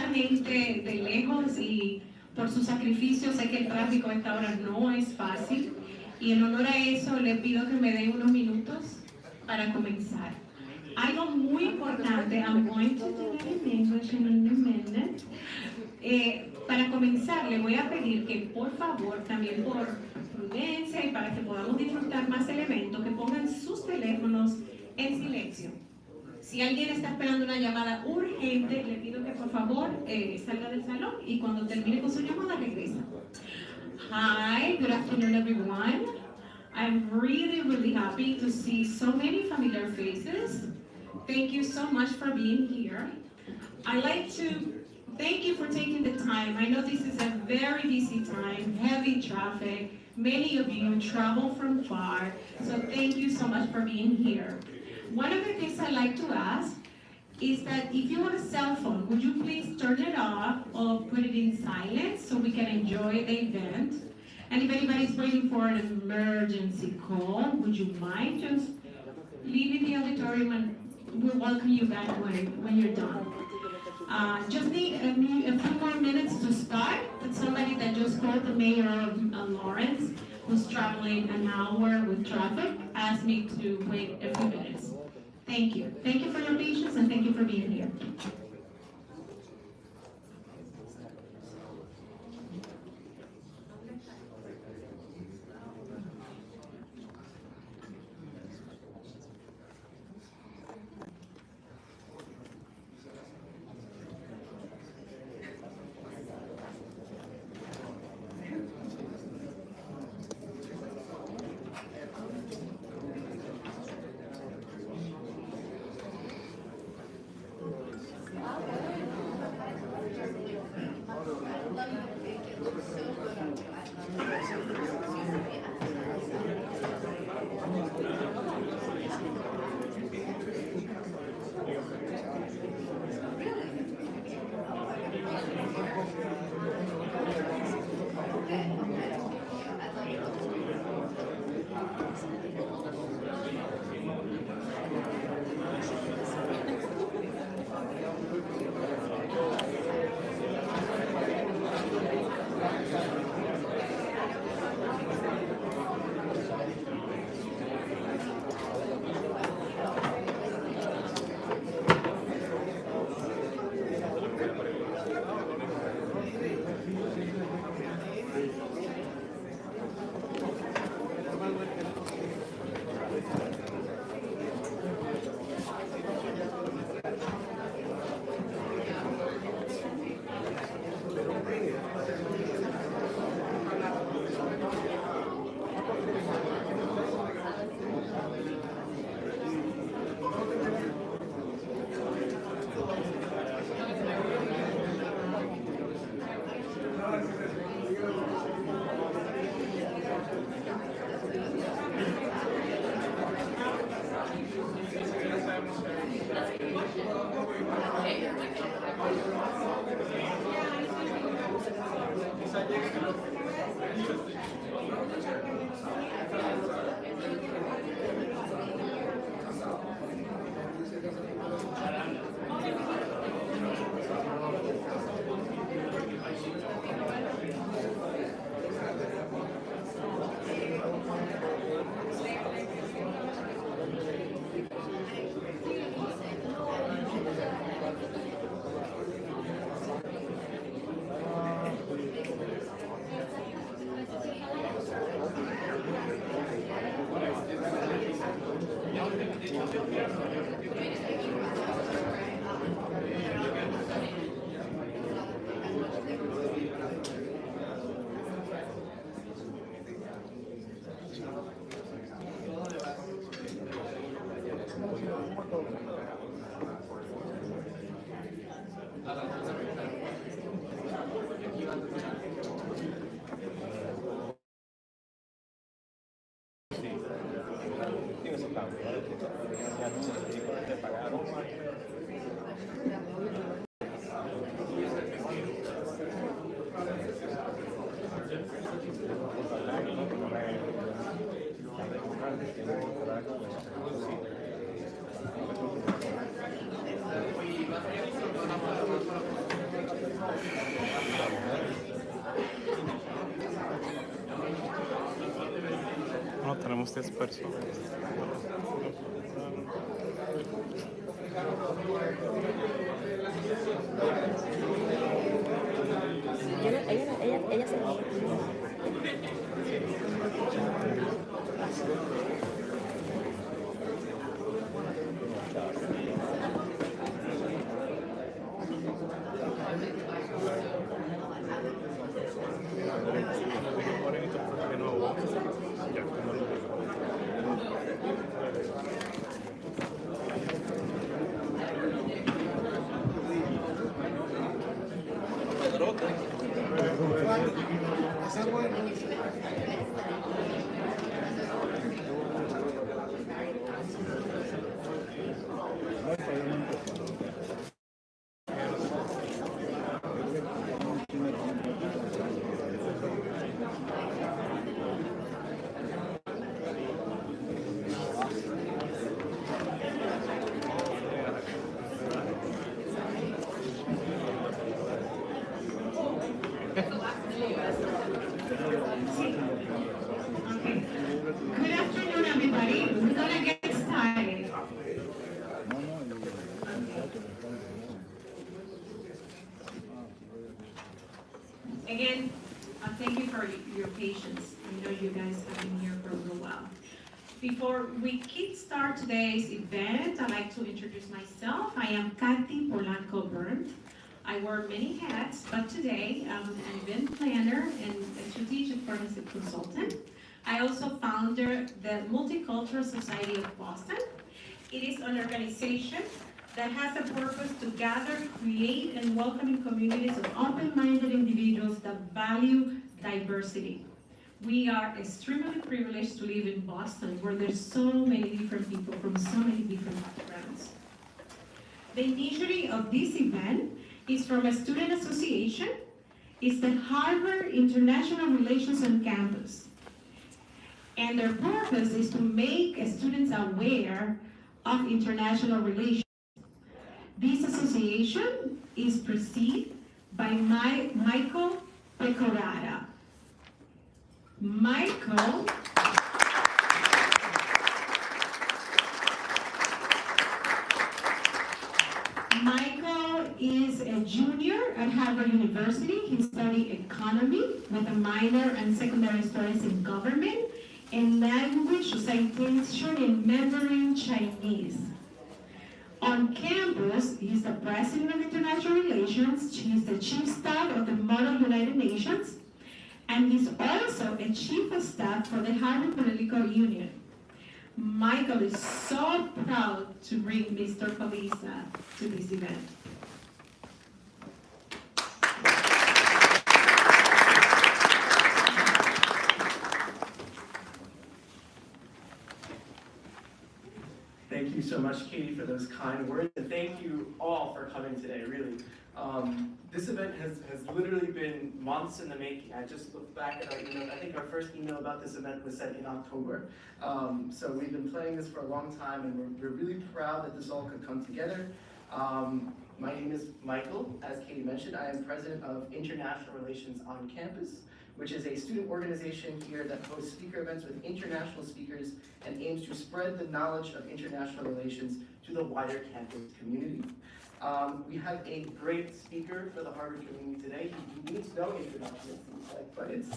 mucha gente de lejos y por su sacrificio sé que el tráfico a esta hora no es fácil. Y en honor a eso le pido que me den unos minutos para comenzar. Algo muy importante, I'm going to do it in English in a minute. Para comenzar, le voy a pedir que por favor, también por prudencia y para que podamos disfrutar más elementos, que pongan sus teléfonos en silencio. Si alguien está esperando una llamada urgente, le pido que por favor salga del salón y cuando termine con su llamada regresa. Hi, good afternoon everyone. I'm really happy to see so many familiar faces. Thank you so much for being here. I'd like to thank you for taking the time. I know this is a very busy time, heavy traffic. Many of you travel from far, so thank you so much for being here. One of the things I'd like to ask is that if you have a cell phone, would you please turn it off or put it in silence so we can enjoy the event? And if anybody's waiting for an emergency call, would you mind just leaving the auditorium and we'll welcome you back when you're done. Just need a few more minutes to start. But somebody that just called the mayor of Lawrence, who's traveling an hour with traffic, asked me to wait a few minutes. Thank you. Thank you for your patience and thank you for being here. Somos 10 personas. Ella se va. Good afternoon, everybody. We're gonna get started. Again, thank you for your patience. I know you guys have been here for a little while. Before we kickstart today's event, I'd like to introduce myself. I am Kathy Polanco-Berndt. I wear many hats, but today I'm an event planner and a strategic partnership consultant. I also founded the Multicultural Society of Boston. It is an organization that has a purpose to gather, create, and welcome communities of open-minded individuals that value diversity. We are extremely privileged to live in Boston, where there's so many different people from so many different backgrounds. The initiative of this event is from a student association. It's the Harvard International Relations on Campus. And their purpose is to make students aware of international relations. This association is preceded by Michael Pecoraro. Michael is a junior at Harvard University. He studied economy with a minor and secondary studies in government and language citation in Mandarin Chinese. On campus, he's the president of international relations. He's the chief staff of the Model United Nations, and he's also a chief of staff for the Harvard Political Union. Michael is so proud to bring Mr. Paliza to this event. Thank you so much, Katie, for those kind words, and thank you all for coming today, really. This event has literally been months in the making. I just looked back at our email. I think our first email about this event was sent in October. So we've been planning this for a long time, and we're really proud that this all could come together. My name is Michael. As Katie mentioned, I am president of International Relations on Campus, which is a student organization here that hosts speaker events with international speakers and aims to spread the knowledge of international relations to the wider campus community. We have a great speaker for the Harvard community today. He needs no introduction, it seems like, but it's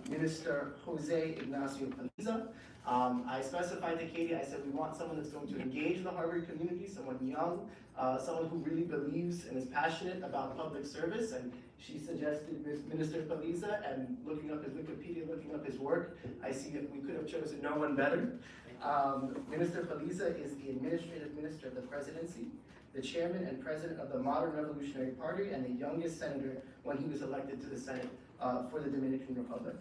Minister Jose Ignacio Paliza. I specified to Katie, I said we want someone that's going to engage the Harvard community, someone young, someone who really believes and is passionate about public service, and she suggested Minister Paliza, and looking up his Wikipedia, looking up his work, I see that we could have chosen no one better. Minister Paliza is the Administrative Minister of the Presidency, the Chairman and President of the Modern Revolutionary Party, and the youngest senator when he was elected to the Senate for the Dominican Republic.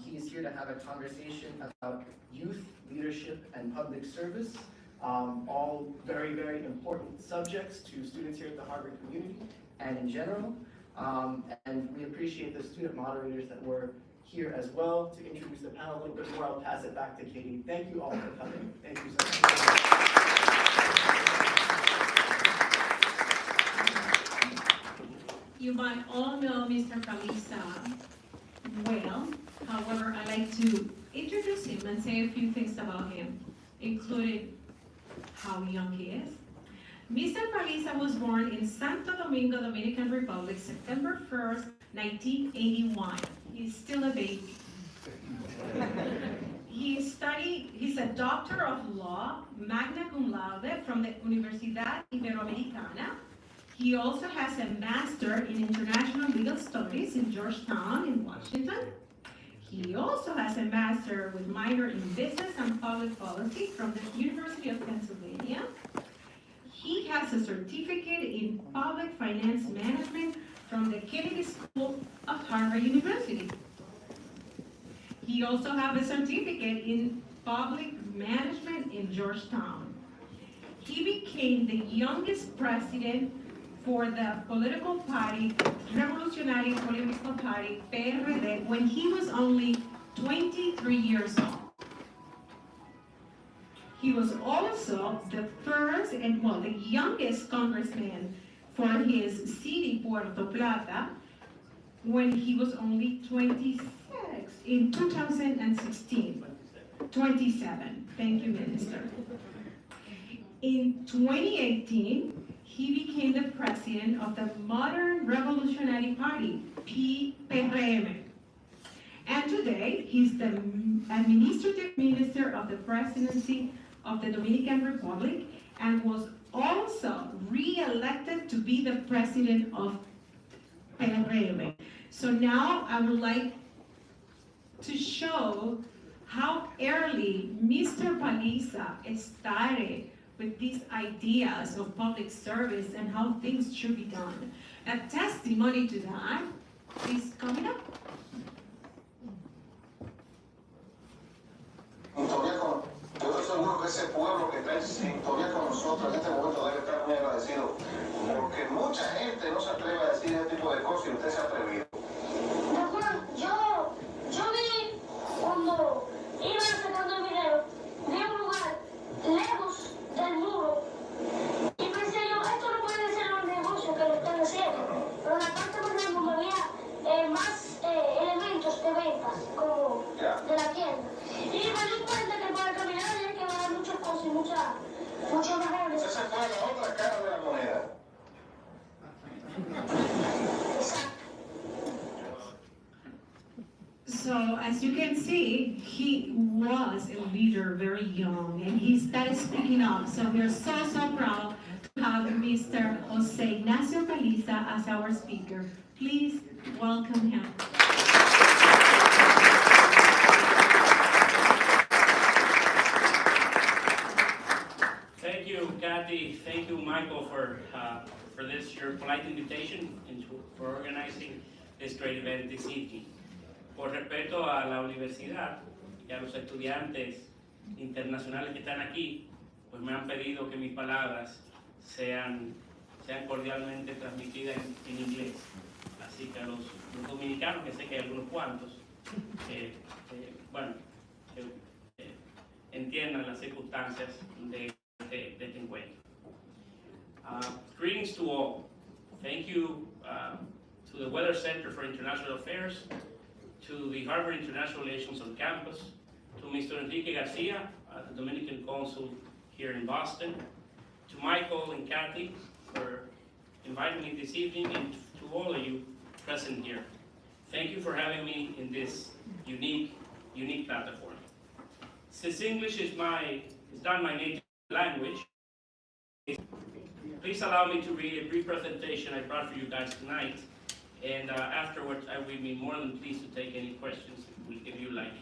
He is here to have a conversation about youth, leadership, and public service, all very, very important subjects to students here at the Harvard community and in general. And we appreciate the student moderators that were here as well to introduce the panel a little bit more. I'll pass it back to Katie. Thank you all for coming. Thank you so much. You might all know Mr. Paliza well. However, I like to introduce him and say a few things about him, including how young he is. Mr. Paliza was born in Santo Domingo, Dominican Republic, September 1st, 1981. He's still a baby. He's a doctor of law, magna cum laude from the Universidad Iberoamericana. He also has a master in international legal studies in Georgetown in Washington. He also has a master with minor in business and public policy from the University of Pennsylvania. He has a certificate in public finance management from the Kennedy School of Harvard University. He also has a certificate in public management in Georgetown. He became the youngest president for the political party, Revolutionary Political Party, PRD, when he was only 23 years old. He was also the first and, well, the youngest congressman for his city, Puerto Plata, when he was only 26 in 2016. 27. Thank you, Minister. In 2018, he became the president of the Modern Revolutionary Party, PRM. And today, he's the administrative minister of the Presidency of the Dominican Republic and was also re-elected to be the president of PRM. So now I would like to show how early Mr. Paliza started with these ideas of public service and how things should be done. A testimony to that is coming up. Yo estoy seguro que ese pueblo que está en sintonía con nosotros en este momento debe estar muy agradecido, porque mucha gente no se atreve a decir ese tipo de cosas y usted se ha atrevido. Yo vi cuando iba sacando el video, vi un lugar lejos del muro y pensé yo, esto no puede ser un negocio que lo están haciendo, pero en la parte más lejos había más elementos de ventas, como de la tienda. Y me di cuenta que para caminar había que dar muchas cosas y mucho mejores. Esa fue la otra cara de la moneda. So as you can see, he was a leader very young and he started speaking up. So we're so proud to have Mr. Jose Ignacio Paliza as our speaker. Please welcome him. Thank you, Kathy. Thank you, Michael, for your polite invitation and for organizing this great event this evening. Por respeto a la universidad y a los estudiantes internacionales que están aquí, pues me han pedido que mis palabras sean cordialmente transmitidas en inglés. Así que a los dominicanos, que sé que hay algunos cuantos, entiendan las circunstancias de este encuentro. Greetings to all. Thank you to the Weather Center for International Affairs, to the Harvard International Relations on campus, to Mr. Enrique Garcia, the Dominican Consul here in Boston, to Michael and Kathy for inviting me this evening, and to all of you present here. Thank you for having me in this unique platform. Since English is not my native language, please allow me to read a brief presentation I brought for you guys tonight, and afterwards I will be more than pleased to take any questions if you like.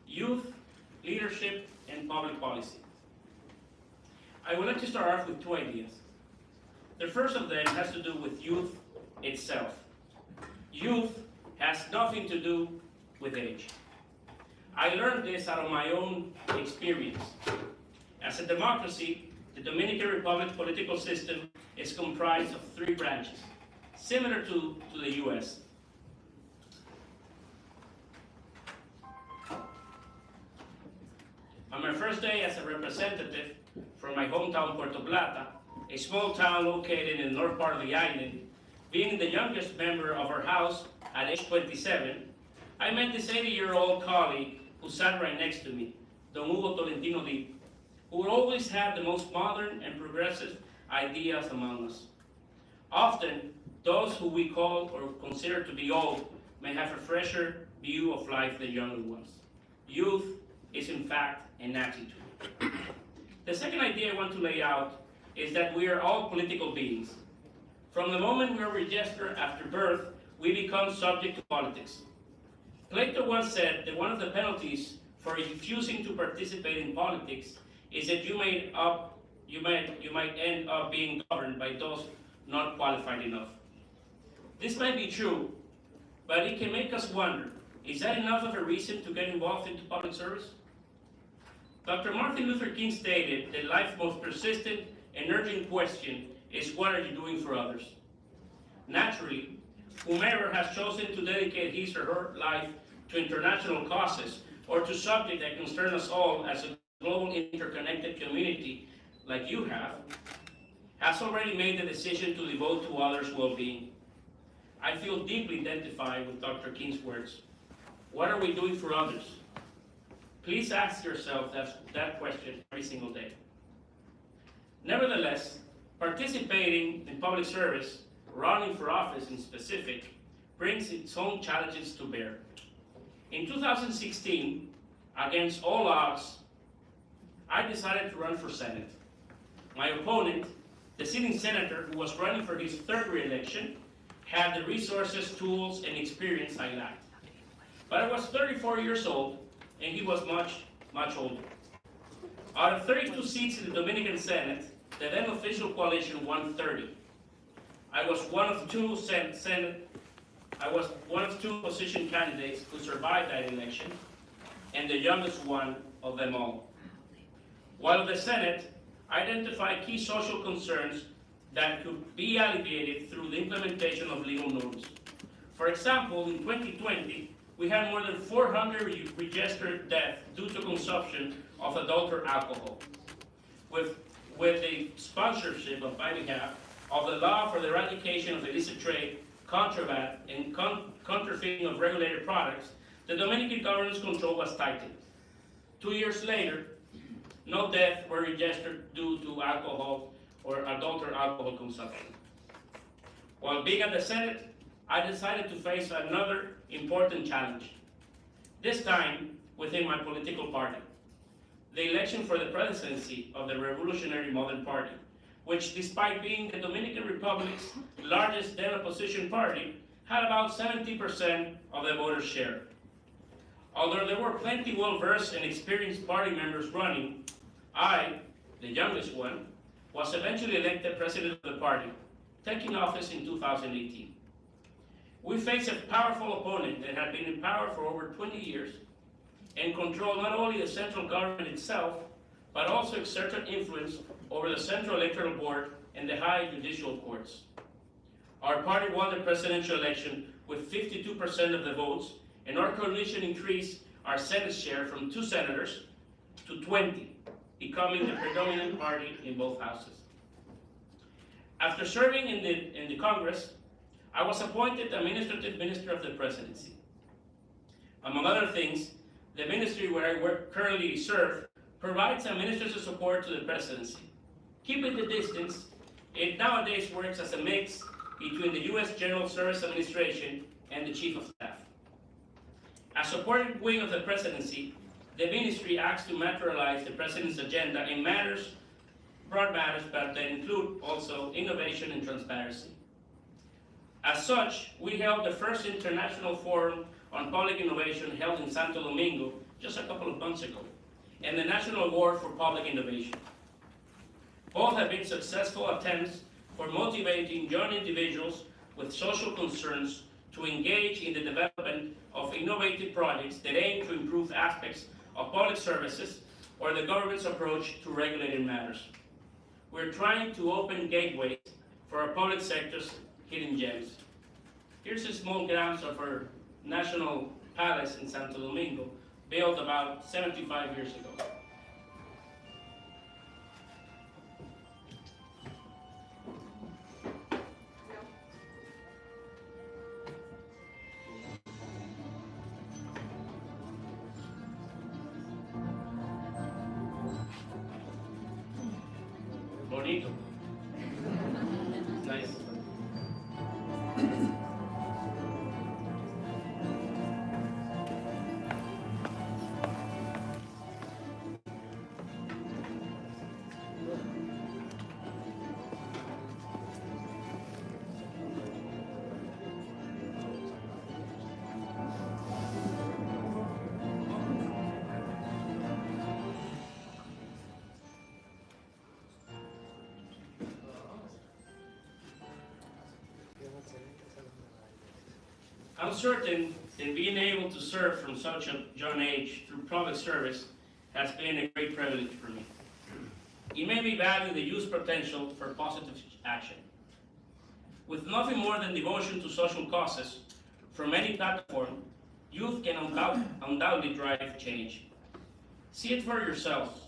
Youth, leadership, and public policy. I would like to start off with two ideas. The first of them has to do with youth itself. Youth has nothing to do with age. I learned this out of my own experience. As a democracy, the Dominican Republic political system is comprised of three branches, similar to the US. On my first day as a representative from my hometown, Puerto Plata, a small town located in the north part of the island, being the youngest member of our house at age 27, I met this 80-year-old colleague who sat right next to me, Don Hugo Tolentino Di, who would always have the most modern and progressive ideas among us. Often, those who we call or consider to be old may have a fresher view of life than younger ones. Youth is in fact an attitude. The second idea I want to lay out is that we are all political beings. From the moment we are registered after birth, we become subject to politics. Plato once said that one of the penalties for refusing to participate in politics is that you might end up being governed by those not qualified enough. This might be true, but it can make us wonder, is that enough of a reason to get involved into public service? Dr. Martin Luther King stated that life's most persistent and urgent question is, what are you doing for others? Naturally, whomever has chosen to dedicate his or her life to international causes or to subjects that concern us all as a global interconnected community like you have, has already made the decision to devote to others' well-being. I feel deeply identified with Dr. King's words. What are we doing for others? Please ask yourself that question every single day. Nevertheless, participating in public service, running for office in specific, brings its own challenges to bear. In 2016, against all odds, I decided to run for Senate. My opponent, the sitting senator who was running for his third re-election, had the resources, tools, and experience I lacked. But I was 34 years old, and he was much, much older. Out of 32 seats in the Dominican Senate, the then official coalition won 30. I was one of two opposition candidates who survived that election, and the youngest one of them all. While the Senate identified key social concerns that could be alleviated through the implementation of legal norms. For example, in 2020, we had more than 400 registered deaths due to consumption of adulterant alcohol. With the sponsorship on my behalf of the law for the eradication of illicit trade, contraband, and counterfeiting of regulated products, the Dominican government's control was tightened. 2 years later, no deaths were registered due to alcohol or adulterant alcohol consumption. While being at the Senate, I decided to face another important challenge, this time within my political party, the election for the presidency of the Revolutionary Modern Party, which, despite being the Dominican Republic's largest then opposition party, had about 70% of the voters' share. Although there were plenty well-versed and experienced party members running, I, the youngest one, was eventually elected president of the party, taking office in 2018. We faced a powerful opponent that had been in power for over 20 years and controlled not only the central government itself, but also exerted influence over the Central Electoral Board and the high judicial courts. Our party won the presidential election with 52% of the votes, and our coalition increased our Senate share from 2 senators to 20, becoming the predominant party in both houses. After serving in the Congress, I was appointed Administrative Minister of the Presidency. Among other things, the ministry where I currently serve provides administrative support to the presidency. Keeping the distance, it nowadays works as a mix between the U.S. General Service Administration and the Chief of Staff. As supporting wing of the presidency, the ministry acts to materialize the president's agenda in broad matters, but that include also innovation and transparency. As such, we held the first international forum on public innovation held in Santo Domingo just a couple of months ago, and the National Award for Public Innovation. Both have been successful attempts for motivating young individuals with social concerns to engage in the development of innovative projects that aim to improve aspects of public services or the government's approach to regulated matters. We're trying to open gateways for our public sector's hidden gems. Here's a small glimpse of our National Palace in Santo Domingo, built about 75 years ago. bonito. Nice. I'm certain that being able to serve from such a young age through public service has been a great privilege for me. It made me value the youth's potential for positive action. With nothing more than devotion to social causes from any platform, youth can undoubtedly drive change. See it for yourselves.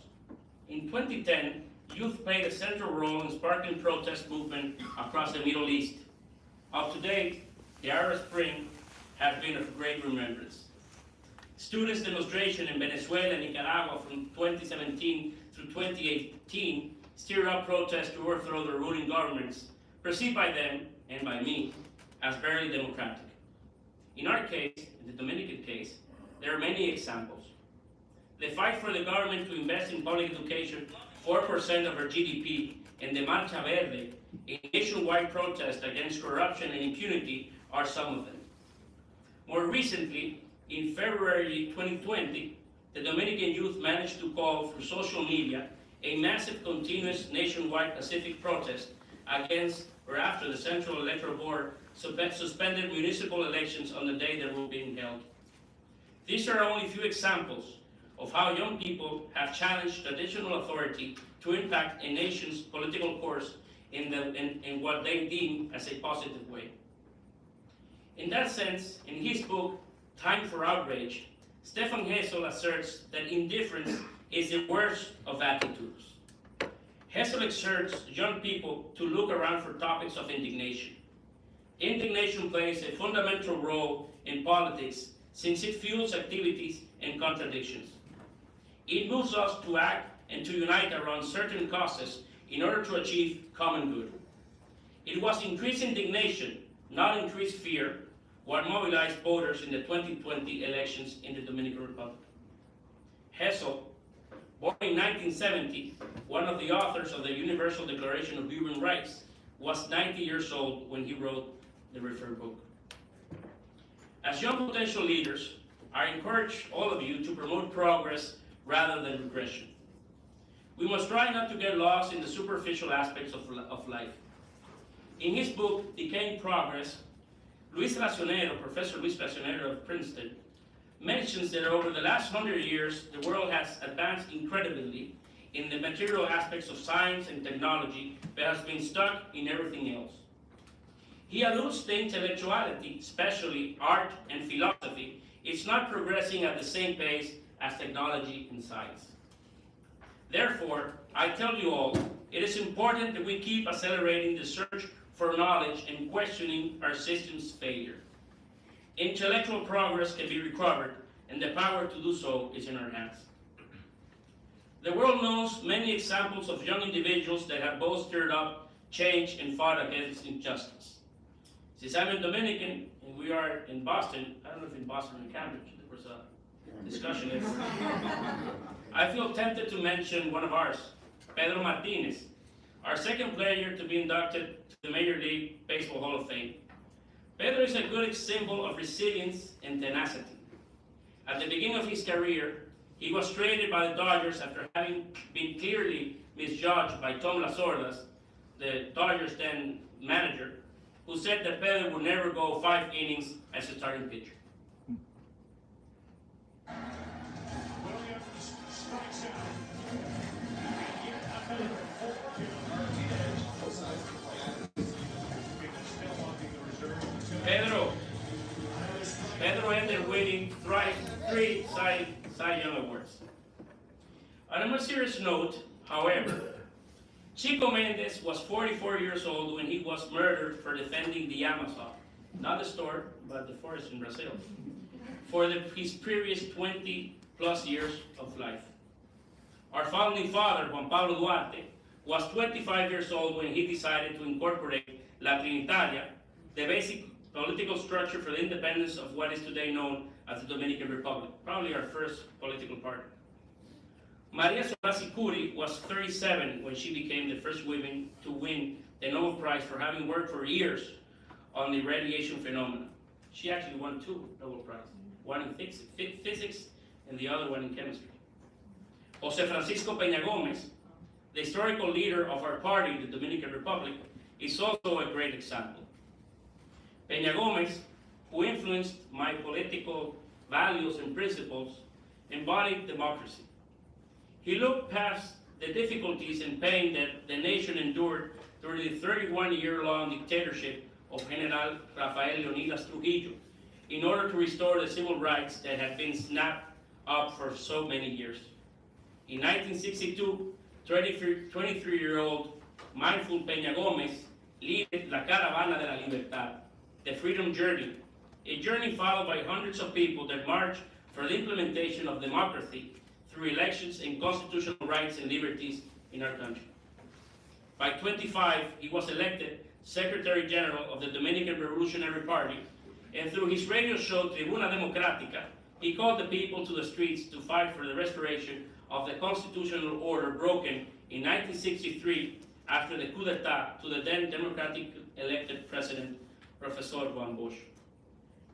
In 2010, youth played a central role in sparking protest movement across the Middle East. Up to date, the Arab Spring has been of great remembrance. Students' demonstration in Venezuela and Nicaragua from 2017 through 2018 stirred up protests to overthrow the ruling governments, perceived by them, and by me, as barely democratic. In our case, in the Dominican case, there are many examples. The fight for the government to invest in public education 4% of our GDP, and the Marcha Verde, a nationwide protest against corruption and impunity, are some of them. More recently, in February 2020, the Dominican youth managed to call through social media a massive continuous nationwide pacific protest against or after the Central Electoral Board suspended municipal elections on the day they were being held. These are only a few examples of how young people have challenged traditional authority to impact a nation's political course in what they deem as a positive way. In that sense, in his book, Time for Outrage, Stefan Hessel asserts that indifference is the worst of attitudes. Hessel exhorts young people to look around for topics of indignation. Indignation plays a fundamental role in politics since it fuels activities and contradictions. It moves us to act and to unite around certain causes in order to achieve common good. It was increased indignation, not increased fear, what mobilized voters in the 2020 elections in the Dominican Republic. Hessel, born in 1970, one of the authors of the Universal Declaration of Human Rights, was 90 years old when he wrote the referred book. As young potential leaders, I encourage all of you to promote progress rather than regression. We must try not to get lost in the superficial aspects of life. In his book, Decaying Progress, Professor Luis Racionero of Princeton, mentions that over the last 100 years, the world has advanced incredibly in the material aspects of science and technology, but has been stuck in everything else. He alludes to intellectuality, especially art and philosophy, is not progressing at the same pace as technology and science. Therefore, I tell you all, it is important that we keep accelerating the search for knowledge and questioning our system's failure. Intellectual progress can be recovered, and the power to do so is in our hands. The world knows many examples of young individuals that have both stirred up change and fought against injustice. Since I'm a Dominican and we are in Boston, I don't know if in Boston or in Cambridge, there was a discussion everywhere. I feel tempted to mention one of ours, Pedro Martinez, our second player to be inducted to the Major League Baseball Hall of Fame. Pedro is a good symbol of resilience and tenacity. At the beginning of his career, he was traded by the Dodgers after having been clearly misjudged by Tom Lasordas, the Dodgers then manager, who said that Pedro would never go 5 innings as a starting pitcher. Pedro ended winning 3 Cy Young Awards. On a more serious note, however, Chico Mendes was 44 years old when he was murdered for defending the Amazon, not the store, but the forest in Brazil, for his previous 20+ years of life. Our founding father, Juan Pablo Duarte, was 25 years old when he decided to incorporate La Trinitaria, the basic political structure for the independence of what is today known as the Dominican Republic, probably our first political party. Maria Sorasi Curi was 37 when she became the first woman to win the Nobel Prize for having worked for years on the radiation phenomena. She actually won 2 Nobel Prizes, one in physics and the other one in chemistry. Jose Francisco Peña Gómez, the historical leader of our party, the Dominican Republic, is also a great example. Peña Gómez, who influenced my political values and principles, embodied democracy. He looked past the difficulties and pain that the nation endured during the 31-year-long dictatorship of General Rafael Leonidas Trujillo in order to restore the civil rights that had been snapped up for so many years. In 1962, 23-year-old mindful Peña Gómez led La Caravana de la Libertad, the freedom journey, a journey followed by hundreds of people that marched for the implementation of democracy through elections and constitutional rights and liberties in our country. By 25, he was elected Secretary General of the Dominican Revolutionary Party, and through his radio show Tribuna Democrática, he called the people to the streets to fight for the restoration of the constitutional order broken in 1963 after the coup d'etat to the then democratic elected president, Professor Juan Bosch.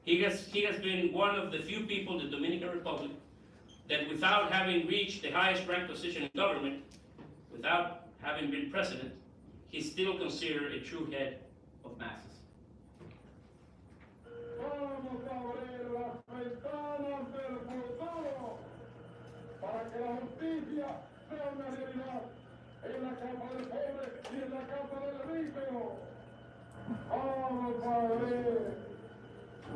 He has been one of the few people in the Dominican Republic that without having reached the highest ranked position in government, without having been president, he's still considered a true head of masses. Vamos a abrir las ventanas del futuro para que la justicia sea una realidad en la capa del pobre y en la capa del rico. Vamos a abrir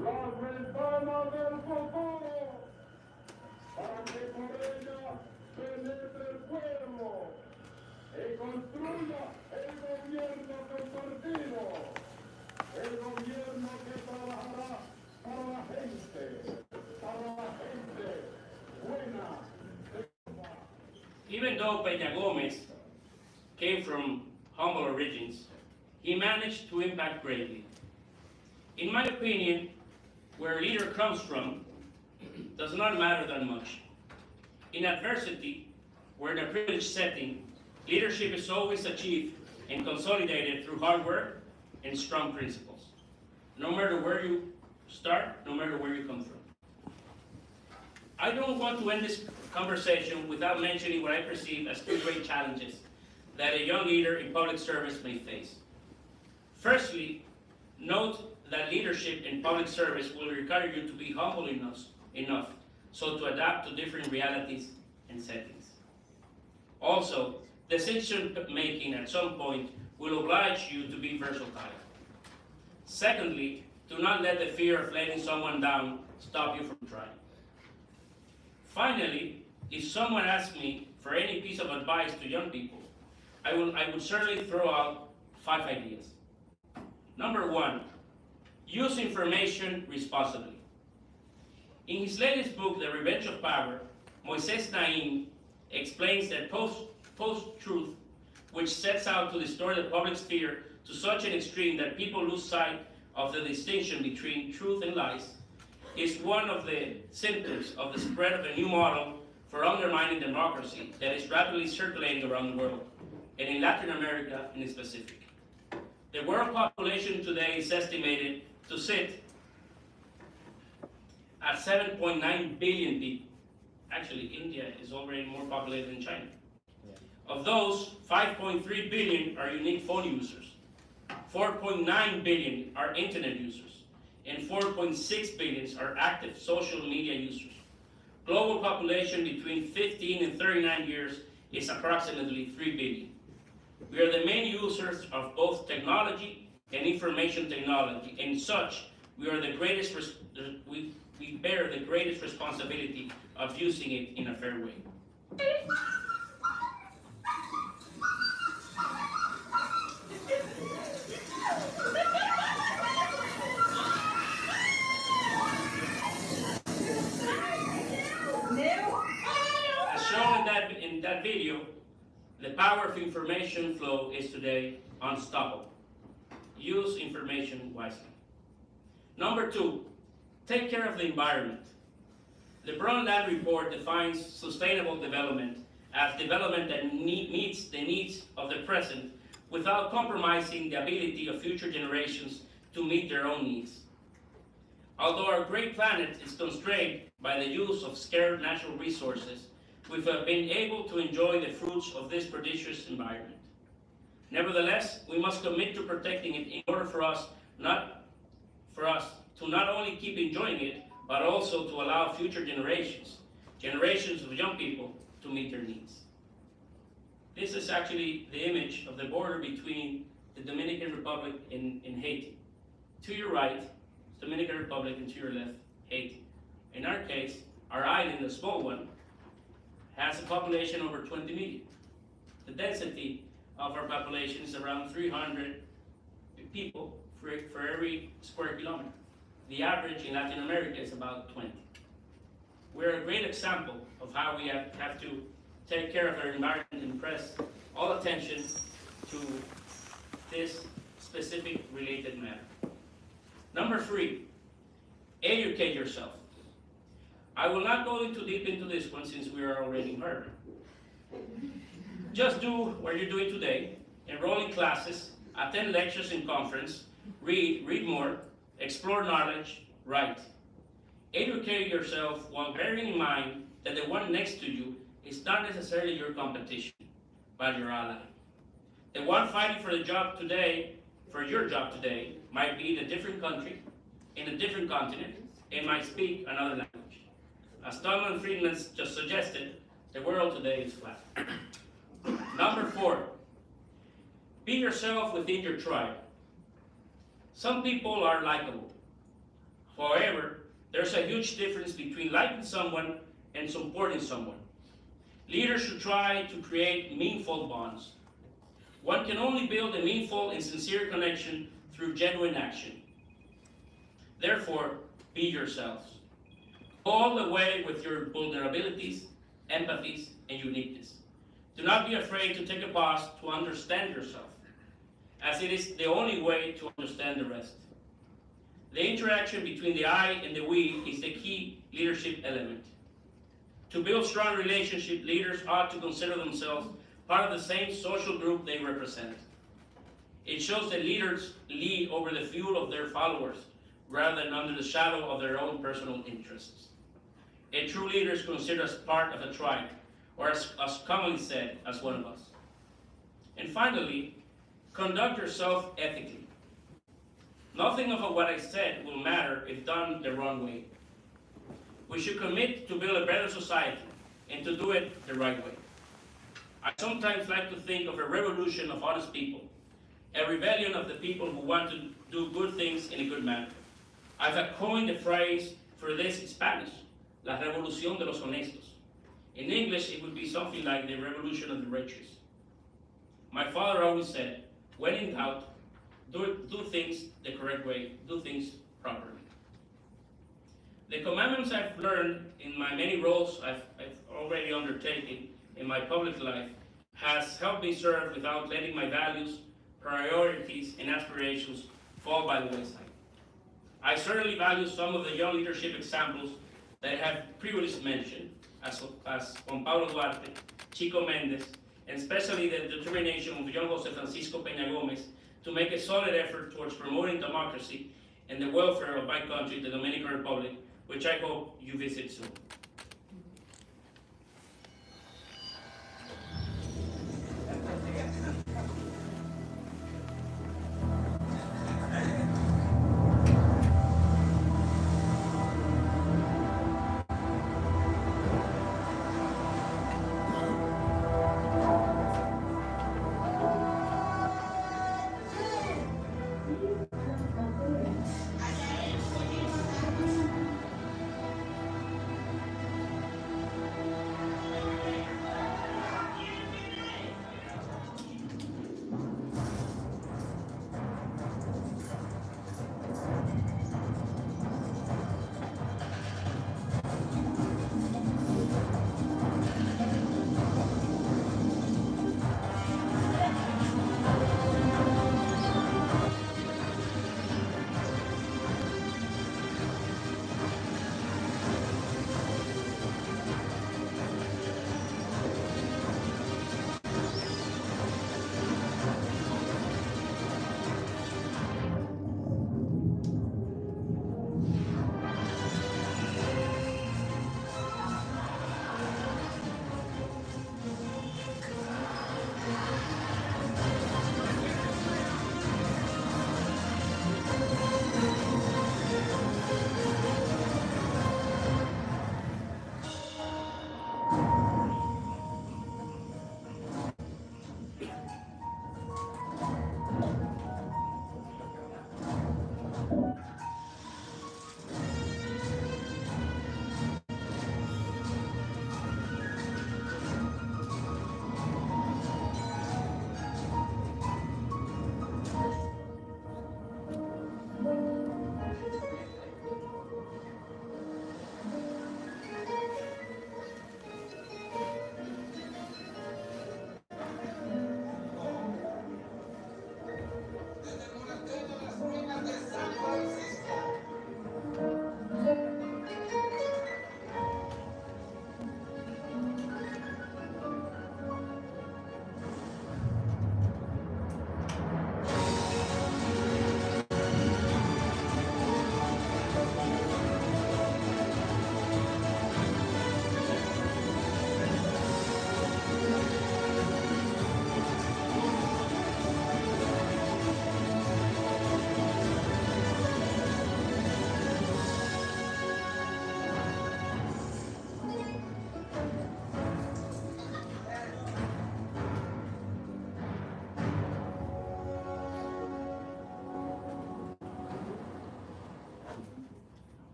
las ventanas del futuro para que por ella penetre el pueblo y construya el gobierno compartido, el gobierno que trabajará para la gente buena. Even though Peña Gómez came from humble origins, he managed to impact greatly. In my opinion, where a leader comes from does not matter that much. In adversity, or in a privileged setting, leadership is always achieved and consolidated through hard work and strong principles. No matter where you start, no matter where you come from. I don't want to end this conversation without mentioning what I perceive as 2 great challenges that a young leader in public service may face. Firstly, note that leadership in public service will require you to be humble enough so to adapt to different realities and settings. Also, decision-making at some point will oblige you to be versatile. Secondly, do not let the fear of letting someone down stop you from trying. Finally, if someone asks me for any piece of advice to young people, I would certainly throw out 5 ideas. Number 1, use information responsibly. In his latest book, The Revenge of Power, Moises Naim explains that post-truth, which sets out to distort the public sphere to such an extreme that people lose sight of the distinction between truth and lies, is one of the symptoms of the spread of a new model for undermining democracy that is rapidly circulating around the world, and in Latin America in specific. The world population today is estimated to sit at 7.9 billion people. Actually, India is already more populated than China. Of those, 5.3 billion are unique phone users, 4.9 billion are internet users, and 4.6 billion are active social media users. Global population between 15 and 39 years is approximately 3 billion. We are the main users of both technology and information technology, and such, we bear the greatest responsibility of using it in a fair way. As shown in that video, The power of information flow is today unstoppable. Use information wisely. Number 2, take care of the environment. The Brundtland Report defines sustainable development as development that meets the needs of the present without compromising the ability of future generations to meet their own needs. Although our great planet is constrained by the use of scarce natural resources, we've been able to enjoy the fruits of this prodigious environment. Nevertheless, we must commit to protecting it in order for us to not only keep enjoying it, but also to allow future generations of young people, to meet their needs. This is actually the image of the border between the Dominican Republic and Haiti. To your right, Dominican Republic, and to your left, Haiti. In our case, our island, the small one, has a population over 20 million. The density of our population is around 300 people for every square kilometer. The average in Latin America is about 20. We're a great example of how we have to take care of our environment and press all attention to this specific related matter. Number 3, educate yourself. I will not go too deep into this one since we are already in Harvard. Just do what you're doing today, enroll in classes, attend lectures and conference, read more, explore knowledge, write. Educate yourself while bearing in mind that the one next to you is not necessarily your competition, but your ally. The one fighting for your job today, might be in a different country, in a different continent, and might speak another language. As Tom Friedman just suggested, the world today is flat. Number 4, be yourself within your tribe. Some people are likable. However, there's a huge difference between liking someone and supporting someone. Leaders should try to create meaningful bonds. One can only build a meaningful and sincere connection through genuine action. Therefore, be yourselves. Go all the way with your vulnerabilities, empathies, and uniqueness. Do not be afraid to take a pause to understand yourself, as it is the only way to understand the rest. The interaction between the I and the we is the key leadership element. To build strong relationships, leaders ought to consider themselves part of the same social group they represent. It shows that leaders lead over the fuel of their followers, rather than under the shadow of their own personal interests. A true leader is considered as part of a tribe, or as commonly said, as one of us. And finally, conduct yourself ethically. Nothing of what I said will matter if done the wrong way. We should commit to build a better society and to do it the right way. I sometimes like to think of a revolution of honest people, a rebellion of the people who want to do good things in a good manner. I've coined a phrase for this in Spanish, la revolución de los honestos. In English, it would be something like the revolution of the righteous. My father always said, when in doubt, do things the correct way, do things properly. The commandments I've learned in my many roles I've already undertaken in my public life has helped me serve without letting my values, priorities, and aspirations fall by the wayside. I certainly value some of the young leadership examples that I have previously mentioned, as Juan Pablo Duarte, Chico Mendes, and especially the determination of young Jose Francisco Peña Gomez to make a solid effort towards promoting democracy and the welfare of my country, the Dominican Republic, which I hope you visit soon.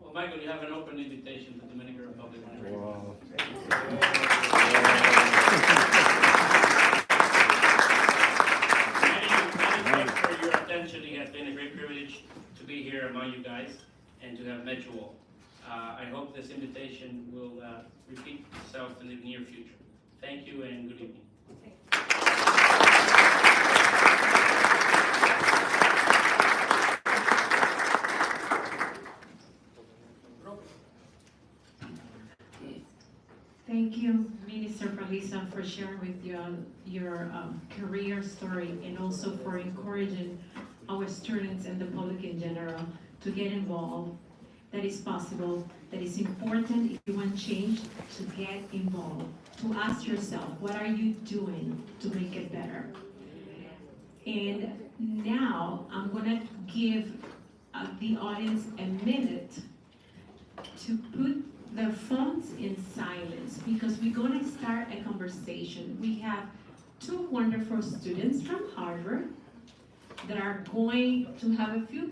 Well, Michael, you have an open invitation to Dominican Republic. Many thanks for your attention. It has been a great privilege to be here among you guys and to have met you all. I hope this invitation will repeat itself in the near future. Thank you and good evening. Thank you, Minister Paliza, for sharing with your career story and also for encouraging our students and the public in general to get involved. That is possible, that is important if you want change, to get involved, to ask yourself, what are you doing to make it better? And now I'm gonna give the audience a minute to put their phones in silence because we're gonna start a conversation. We have two wonderful students from Harvard that are going to have a few